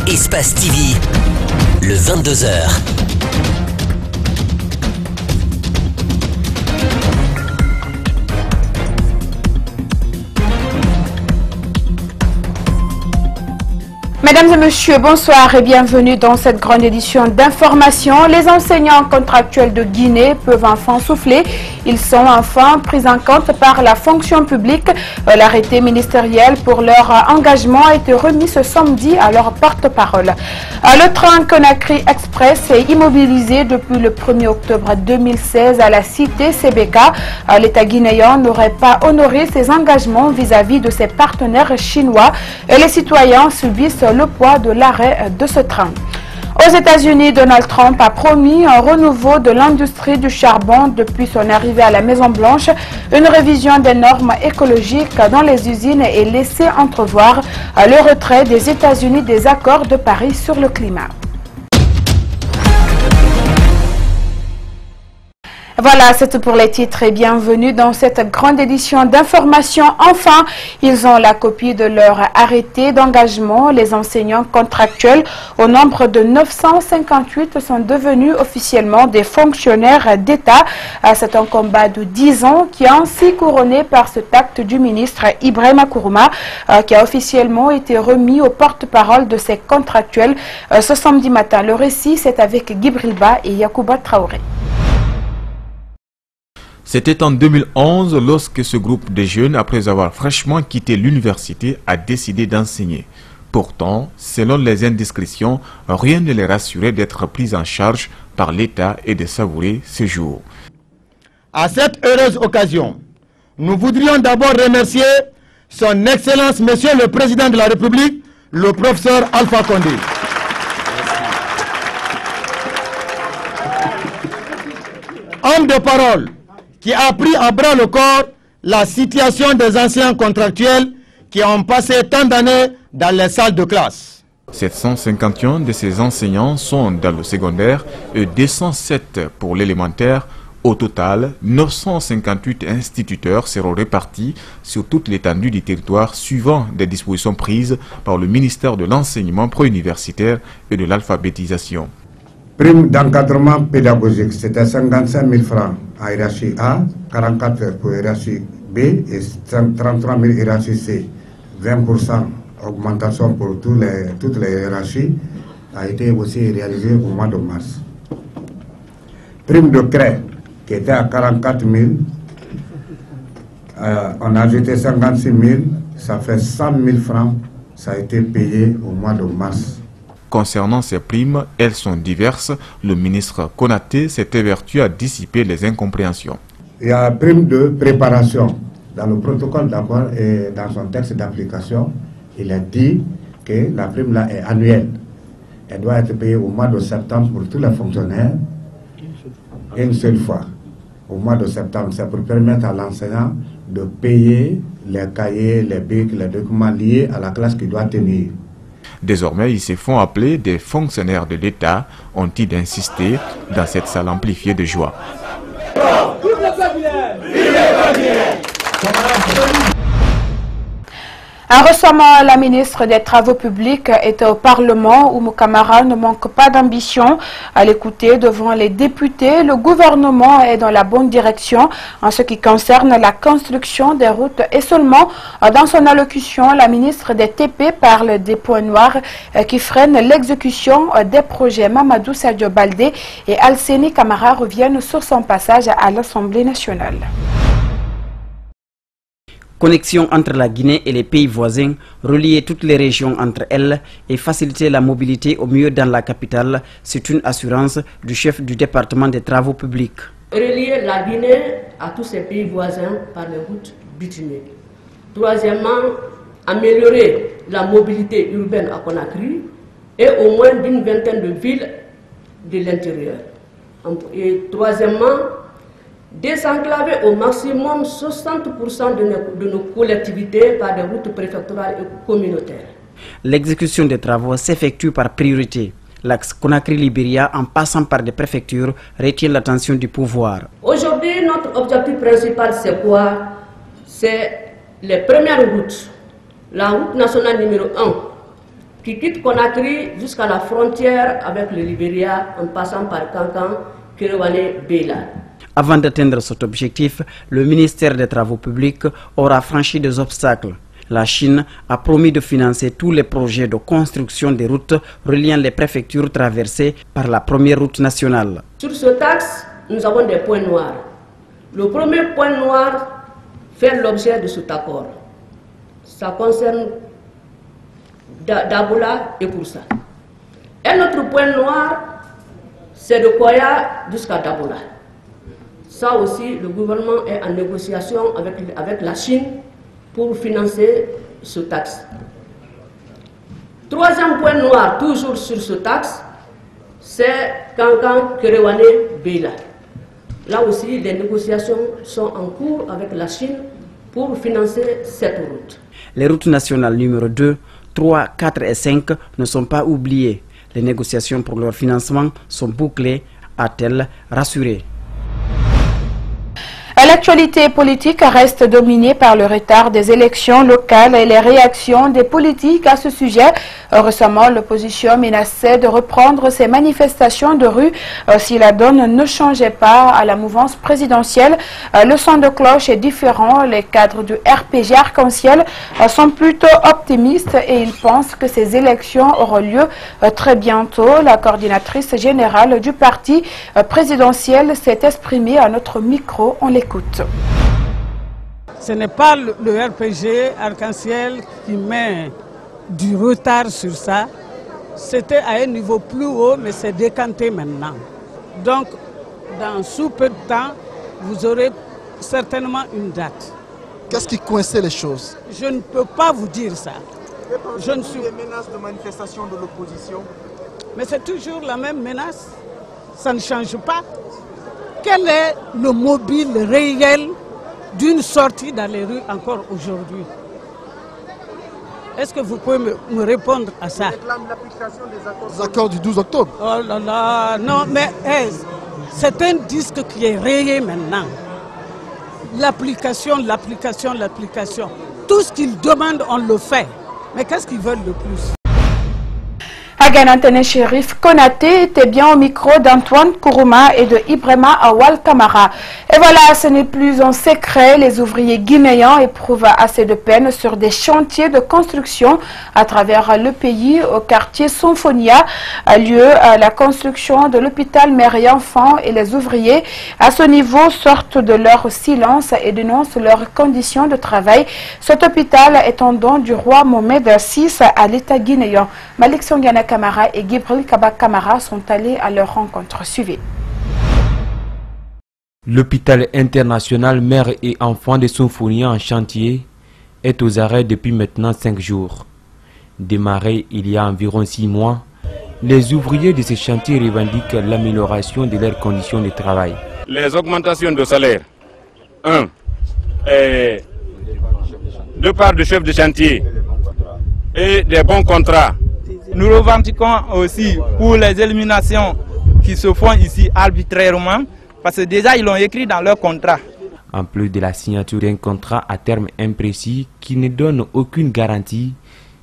Espace TV, le 22h. Mesdames et messieurs, bonsoir et bienvenue dans cette grande édition d'information. Les enseignants contractuels de Guinée peuvent enfin souffler. Ils sont enfin pris en compte par la fonction publique. L'arrêté ministériel pour leur engagement a été remis ce samedi à leur porte-parole. Le train Conakry Express est immobilisé depuis le 1er octobre 2016 à la cité CBK. L'État guinéen n'aurait pas honoré ses engagements vis-à-vis de ses partenaires chinois et les citoyens subissent le poids de l'arrêt de ce train. Aux États-Unis, Donald Trump a promis un renouveau de l'industrie du charbon depuis son arrivée à la Maison-Blanche. Une révision des normes écologiques dans les usines est laissée entrevoir le retrait des États-Unis des accords de Paris sur le climat. Voilà, c'est tout pour les titres et bienvenue dans cette grande édition d'information. Enfin, ils ont la copie de leur arrêté d'engagement. Les enseignants contractuels, au nombre de 958, sont devenus officiellement des fonctionnaires d'État. C'est un combat de 10 ans qui est ainsi couronné par cet acte du ministre Ibrahima Kourouma, qui a officiellement été remis au porte-parole de ces contractuels ce samedi matin. Le récit, c'est avec Gibrilba et Yacouba Traoré. C'était en 2011 lorsque ce groupe de jeunes, après avoir fraîchement quitté l'université, a décidé d'enseigner. Pourtant, selon les indiscrétions, rien ne les rassurait d'être pris en charge par l'État et de savourer ce jour. À cette heureuse occasion, nous voudrions d'abord remercier son Excellence Monsieur le Président de la République, le professeur Alpha Condé. Homme de parole, qui a pris à bras le corps la situation des anciens contractuels qui ont passé tant d'années dans les salles de classe. 751 de ces enseignants sont dans le secondaire et 207 pour l'élémentaire. Au total, 958 instituteurs seront répartis sur toute l'étendue du territoire suivant des dispositions prises par le ministère de l'Enseignement préuniversitaire et de l'alphabétisation. Prime d'encadrement pédagogique, c'était 55 000 francs à hiérarchie A, 44 000 pour hiérarchie B et 33 000 hiérarchie C. 20% augmentation pour toutes les hiérarchies a été aussi réalisée au mois de mars. Prime de craie, qui était à 44 000, on a ajouté 56 000, ça fait 100 000 francs, ça a été payé au mois de mars. Concernant ces primes, elles sont diverses. Le ministre Konaté s'est évertué à dissiper les incompréhensions. Il y a une prime de préparation. Dans le protocole d'accord et dans son texte d'application, il est dit que la prime là est annuelle. Elle doit être payée au mois de septembre pour tous les fonctionnaires, une seule fois. Au mois de septembre, c'est pour permettre à l'enseignant de payer les cahiers, les bics, les documents liés à la classe qu'il doit tenir. Désormais, ils se font appeler des fonctionnaires de l'État, ont-ils insisté dans cette salle amplifiée de joie. Récemment, la ministre des Travaux publics était au Parlement où Moukamara ne manque pas d'ambition. À l'écouter devant les députés, le gouvernement est dans la bonne direction en ce qui concerne la construction des routes et seulement dans son allocution, la ministre des TP parle des points noirs qui freinent l'exécution des projets. Mamadou Sadio Baldé et Alseni Kamara reviennent sur son passage à l'Assemblée nationale. Connexion entre la Guinée et les pays voisins, relier toutes les régions entre elles et faciliter la mobilité au mieux dans la capitale, c'est une assurance du chef du département des travaux publics. Relier la Guinée à tous ces pays voisins par les routes bituminées. Troisièmement, améliorer la mobilité urbaine à Conakry et au moins d'une vingtaine de villes de l'intérieur. Et troisièmement, désenclaver au maximum 60% de nos collectivités par des routes préfectorales et communautaires. L'exécution des travaux s'effectue par priorité. L'axe Conakry-Libéria, en passant par des préfectures, retient l'attention du pouvoir. Aujourd'hui, notre objectif principal, c'est quoi? C'est les premières routes. La route nationale numéro 1, qui quitte Conakry jusqu'à la frontière avec le Libéria en passant par Kankan, Kerewane, Bela. Avant d'atteindre cet objectif, le ministère des Travaux publics aura franchi des obstacles. La Chine a promis de financer tous les projets de construction des routes reliant les préfectures traversées par la première route nationale. Sur ce taxe, nous avons des points noirs. Le premier point noir fait l'objet de cet accord. Ça concerne Dabola et Koussa. Un autre point noir, c'est de Koya jusqu'à Dabola. Ça aussi, le gouvernement est en négociation avec la Chine pour financer ce taxe. Troisième point noir, toujours sur ce taxe, c'est Kankan, Kerewane, Bela. Là aussi, les négociations sont en cours avec la Chine pour financer cette route. Les routes nationales numéro 2, 3, 4 et 5 ne sont pas oubliées. Les négociations pour leur financement sont bouclées, a-t-elle rassuré. L'actualité politique reste dominée par le retard des élections locales et les réactions des politiques à ce sujet. Récemment, l'opposition menaçait de reprendre ses manifestations de rue si la donne ne changeait pas à la mouvance présidentielle. Le son de cloche est différent. Les cadres du RPG Arc-en-Ciel sont plutôt optimistes et ils pensent que ces élections auront lieu très bientôt. La coordinatrice générale du parti présidentiel s'est exprimée à notre micro. On l'écoute. Ce n'est pas le RPG Arc-en-Ciel qui met du retard sur ça. C'était à un niveau plus haut, mais c'est décanté maintenant. Donc, dans sous peu de temps, vous aurez certainement une date. Qu'est-ce qui coinçait les choses? Je ne peux pas vous dire ça. Je ne suis... Les menaces de manifestation de l'opposition? Mais c'est toujours la même menace. Ça ne change pas. Quel est le mobile réel d'une sortie dans les rues encore aujourd'hui? Est-ce que vous pouvez me répondre à ça? L'application des accords du 12 octobre. Oh là là, non, mais c'est un disque qui est rayé maintenant. L'application. Tout ce qu'ils demandent, on le fait. Mais qu'est-ce qu'ils veulent le plus? Aganantene Chérif Konaté était bien au micro d'Antoine Kourouma et de Ibrahima Awal Kamara. Et voilà, ce n'est plus un secret, les ouvriers guinéens éprouvent assez de peine sur des chantiers de construction à travers le pays. Au quartier Symphonia a lieu la construction de l'hôpital mère et enfants et les ouvriers à ce niveau sortent de leur silence et dénoncent leurs conditions de travail. Cet hôpital est un don du roi Mohamed VI à l'État guinéen. Malik Songiana Kamara et Gibril Kaba Kamara sont allés à leur rencontre. Suivez. L'hôpital international mère et enfants de Symphonia en chantier est aux arrêts depuis maintenant 5 jours. Démarré il y a environ 6 mois, les ouvriers de ces chantiers revendiquent l'amélioration de leurs conditions de travail. Les augmentations de salaire, de part du chef de chantier et des bons contrats. Nous revendiquons aussi pour les éliminations qui se font ici arbitrairement, parce que déjà ils l'ont écrit dans leur contrat. En plus de la signature d'un contrat à terme imprécis qui ne donne aucune garantie,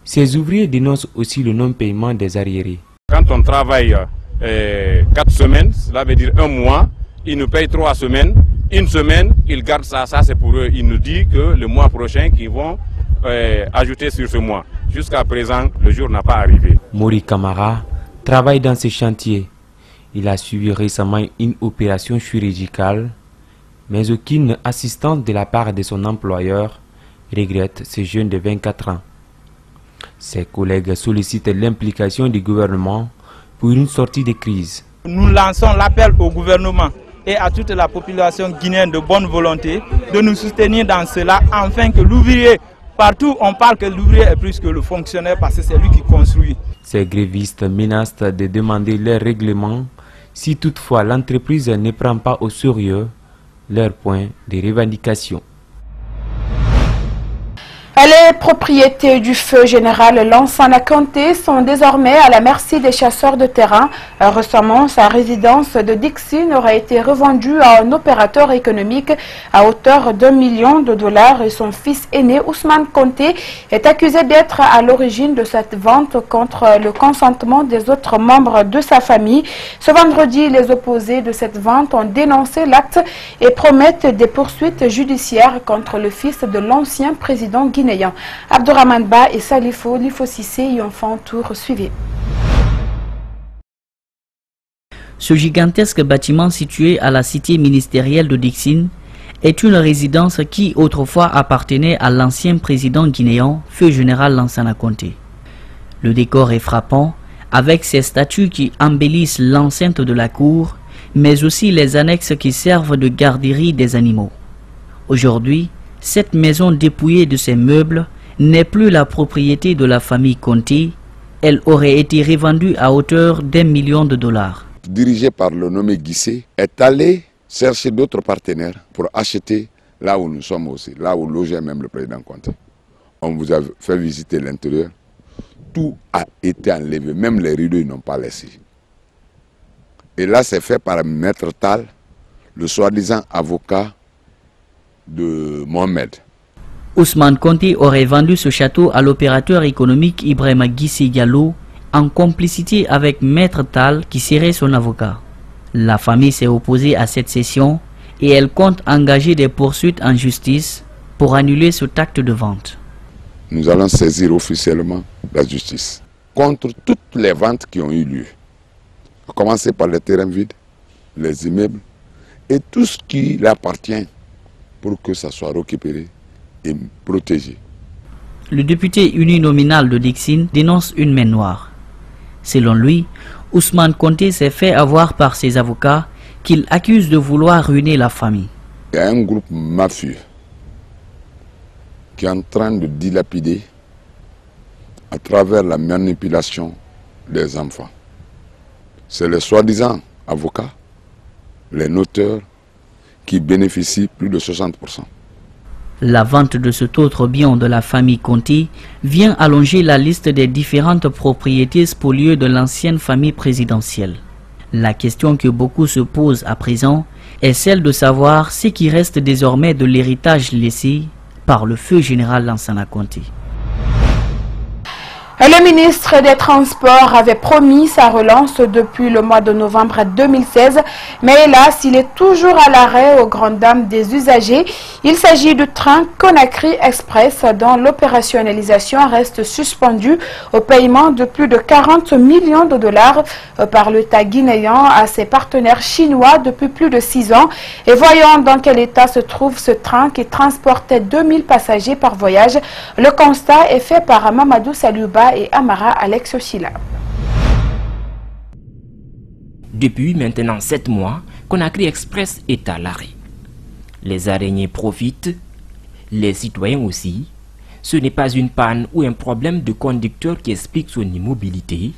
ces ouvriers dénoncent aussi le non-paiement des arriérés. Quand on travaille 4 semaines, cela veut dire 1 mois, ils nous payent 3 semaines, 1 semaine, ils gardent ça c'est pour eux. Ils nous disent que le mois prochain qu'ils vont ajouter sur ce mois. Jusqu'à présent, le jour n'a pas arrivé. Mori Kamara travaille dans ces chantiers. Il a suivi récemment une opération chirurgicale, mais aucune assistance de la part de son employeur, regrette ce jeune de 24 ans. Ses collègues sollicitent l'implication du gouvernement pour une sortie de crise. Nous lançons l'appel au gouvernement et à toute la population guinéenne de bonne volonté de nous soutenir dans cela, afin que l'ouvrier, partout on parle que l'ouvrier est plus que le fonctionnaire parce que c'est lui qui construit. Ces grévistes menacent de demander leur règlement si toutefois l'entreprise ne prend pas au sérieux leurs points de revendication. Les propriétés du feu général Lansana Conté sont désormais à la merci des chasseurs de terrain. Récemment, sa résidence de Dixine aurait été revendue à un opérateur économique à hauteur d'$1 million et son fils aîné Ousmane Conté est accusé d'être à l'origine de cette vente contre le consentement des autres membres de sa famille. Ce vendredi, les opposés de cette vente ont dénoncé l'acte et promettent des poursuites judiciaires contre le fils de l'ancien président guinéen. Abdourahmane Ba et Salifo Lifo-Sissé y ont fait un tour suivi. Ce gigantesque bâtiment situé à la cité ministérielle de Dixine est une résidence qui autrefois appartenait à l'ancien président guinéen, feu général Lansana Conté. Le décor est frappant avec ces statues qui embellissent l'enceinte de la cour, mais aussi les annexes qui servent de garderie des animaux. Aujourd'hui, cette maison dépouillée de ses meubles n'est plus la propriété de la famille Conté. Elle aurait été revendue à hauteur d'$1 million. Dirigé par le nommé Guissé, est allé chercher d'autres partenaires pour acheter là où nous sommes aussi, là où logeait même le président Conté. On vous a fait visiter l'intérieur. Tout a été enlevé, même les rideaux ils n'ont pas laissé. Et là c'est fait par Maître Tal, le soi-disant avocat de Mohamed. Ousmane Conté aurait vendu ce château à l'opérateur économique Ibrahima Guissé Diallo en complicité avec Maître Tal qui serait son avocat. La famille s'est opposée à cette cession et elle compte engager des poursuites en justice pour annuler cet acte de vente. Nous allons saisir officiellement la justice contre toutes les ventes qui ont eu lieu, à commencer par les terrains vides, les immeubles et tout ce qui lui appartient pour que ça soit récupéré et protégé. Le député uninominal de Dixine dénonce une main noire. Selon lui, Ousmane Conté s'est fait avoir par ses avocats qu'il accuse de vouloir ruiner la famille. Il y a un groupe mafieux qui est en train de dilapider à travers la manipulation des enfants. C'est les soi-disant avocats, les noteurs, qui bénéficient plus de 60%. La vente de cet autre bien de la famille Conté vient allonger la liste des différentes propriétés spoliées de l'ancienne famille présidentielle. La question que beaucoup se posent à présent est celle de savoir ce qui reste désormais de l'héritage laissé par le feu général Lansana Conté. Le ministre des Transports avait promis sa relance depuis le mois de novembre 2016, mais hélas, il est toujours à l'arrêt aux grandes dames des usagers. Il s'agit du train Conakry Express dont l'opérationnalisation reste suspendue au paiement de plus de $40 millions par l'État guinéen à ses partenaires chinois depuis plus de 6 ans. Et voyons dans quel état se trouve ce train qui transportait 2000 passagers par voyage. Le constat est fait par Mamadou Saliouba et Amara Alex Osila. Depuis maintenant 7 mois, Conakry Express est à l'arrêt. Les araignées profitent, les citoyens aussi. Ce n'est pas une panne ou un problème de conducteur qui explique son immobilité,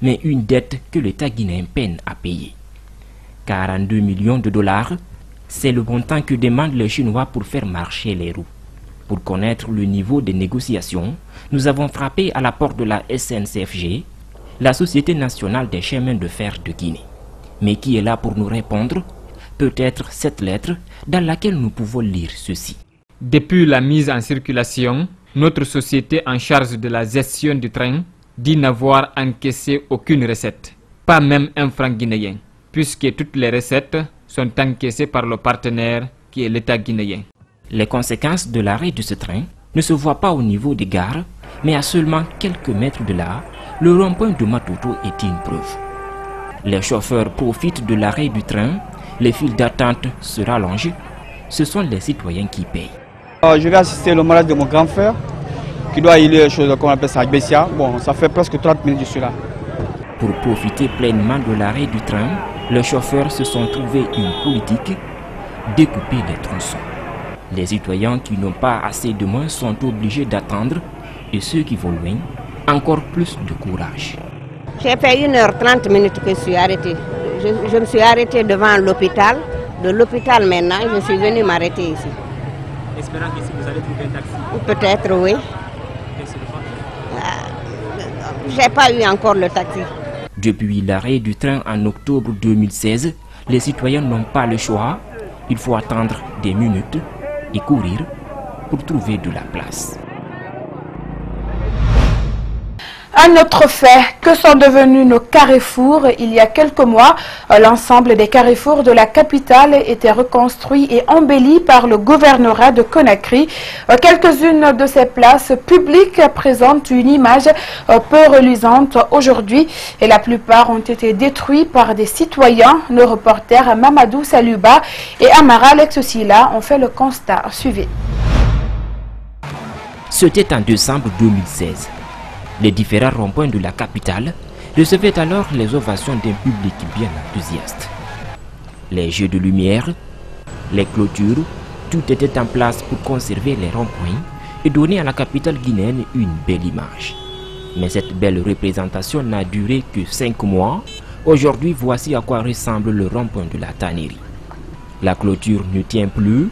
mais une dette que l'État guinéen peine à payer. $42 millions, c'est le montant que demandent les Chinois pour faire marcher les roues. Pour connaître le niveau des négociations, nous avons frappé à la porte de la SNCFG, la Société nationale des chemins de fer de Guinée. Mais qui est là pour nous répondre? Peut-être cette lettre dans laquelle nous pouvons lire ceci. Depuis la mise en circulation, notre société en charge de la gestion du train dit n'avoir encaissé aucune recette, pas même un franc guinéen, puisque toutes les recettes sont encaissées par le partenaire qui est l'État guinéen. Les conséquences de l'arrêt de ce train ne se voient pas au niveau des gares, mais à seulement quelques mètres de là, le rond-point de Matoto est une preuve. Les chauffeurs profitent de l'arrêt du train, les files d'attente se rallongent, ce sont les citoyens qui payent. Je vais assister le mariage de mon grand frère, qui doit y aller, chose qu'on appelle ça à Bessia. Bon, ça fait presque 30 minutes que je suis là. Pour profiter pleinement de l'arrêt du train, les chauffeurs se sont trouvés une politique, découper les tronçons. Les citoyens qui n'ont pas assez de moyens sont obligés d'attendre et ceux qui vont loin, encore plus de courage. J'ai fait 1h30 que je suis arrêté. Je me suis arrêté devant l'hôpital. De l'hôpital maintenant, je suis venu m'arrêter ici. espérant que si vous allez trouver un taxi. Peut-être, oui. J'ai pas eu encore le taxi. Depuis l'arrêt du train en octobre 2016, les citoyens n'ont pas le choix. Il faut attendre des minutes et courir pour trouver de la place. Un autre fait, que sont devenus nos carrefours? Il y a quelques mois, l'ensemble des carrefours de la capitale étaient reconstruits et embellis par le gouvernorat de Conakry. Quelques-unes de ces places publiques présentent une image peu reluisante aujourd'hui et la plupart ont été détruits par des citoyens. Nos reporters Mamadou Saluba et Amara Alexosila ont fait le constat. Suivez. C'était en décembre 2016. Les différents ronds-points de la capitale recevaient alors les ovations d'un public bien enthousiaste. Les jeux de lumière, les clôtures, tout était en place pour conserver les ronds-points et donner à la capitale guinéenne une belle image. Mais cette belle représentation n'a duré que 5 mois. Aujourd'hui, voici à quoi ressemble le rond-point de la tannerie. La clôture ne tient plus,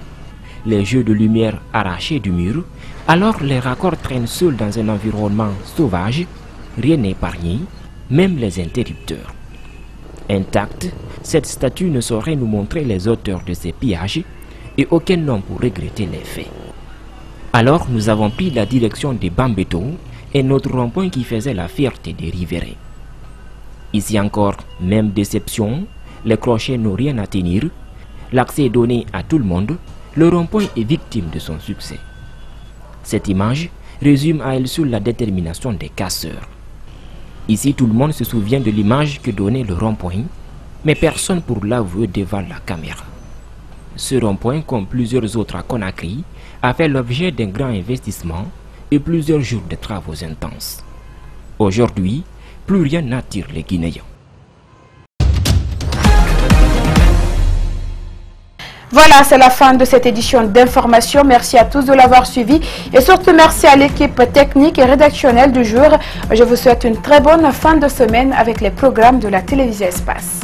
les jeux de lumière arrachés du mur. Alors les raccords traînent seuls dans un environnement sauvage, rien n'est épargné, même les interrupteurs. Intacte, cette statue ne saurait nous montrer les auteurs de ces pillages et aucun homme pour regretter les faits. Alors nous avons pris la direction des Bambeto et notre rond-point qui faisait la fierté des riverains. Ici encore, même déception, les crochets n'ont rien à tenir, l'accès est donné à tout le monde, le rond-point est victime de son succès. Cette image résume à elle seule la détermination des casseurs. Ici, tout le monde se souvient de l'image que donnait le rond-point, mais personne pour l'avouer devant la caméra. Ce rond-point, comme plusieurs autres à Conakry, a fait l'objet d'un grand investissement et plusieurs jours de travaux intenses. Aujourd'hui, plus rien n'attire les Guinéens. Voilà, c'est la fin de cette édition d'information. Merci à tous de l'avoir suivi et surtout merci à l'équipe technique et rédactionnelle du jour. Je vous souhaite une très bonne fin de semaine avec les programmes de la télévision Espace.